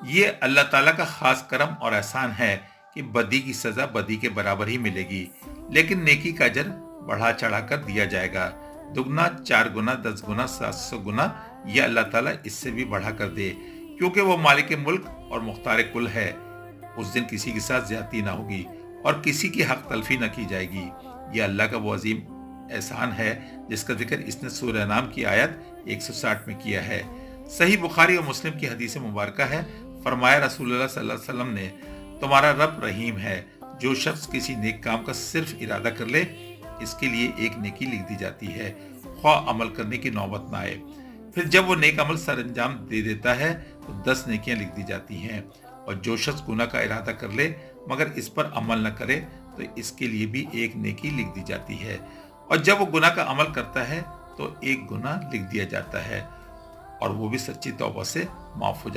یہ اللہ تعالیٰ کا خاص کرم اور احسان ہے کہ بدی کی سزا بدی کے برابر ہی ملے گی، لیکن نیکی کا اجر بڑھا چڑھا کر دیا جائے گا، دگنا، 4 گنا، 10 گنا، 700 گنا، یہ اللہ تعالیٰ اس سے بھی بڑھا کر دے، کیونکہ وہ مالک ملک اور مختار کل ہے۔ اس دن کسی کے ساتھ زیادتی نہ ہوگی اور کسی کی حق تلفی نہ کی جائے گی۔ یہ اللہ کا وہ عظیم احسان ہے جس کا ذکر اس نے سورہ انعام کی آیت 160 میں کیا ہے۔ صحیح بخاری اور مسلم کی حدیث مبارکہ ہے، فرمایا رسول اللہ صلی اللہ علیہ وسلم نے، تمہارا رب رحیم ہے، جو شخص کسی نیک کام کا صرف ارادہ کر لے، اس کے لیے ایک نیکی لکھ دی جاتی ہے، خواہ عمل کرنے کی نوبت نہ آئے۔ پھر جب وہ نیک عمل سر انجام دے دیتا ہے تو 10 نیکیاں لکھ دی جاتی ہیں، اور جو شخص گناہ کا ارادہ کر لے مگر اس پر عمل نہ کرے تو اس کے لیے بھی ایک نیکی لکھ دی جاتی ہے، اور جب وہ گناہ کا عمل کرتا ہے تو 1 گناہ لکھ دیا جاتا ہے، اور وہ بھی سچی توبہ سے معاف ہو جاتا ہے۔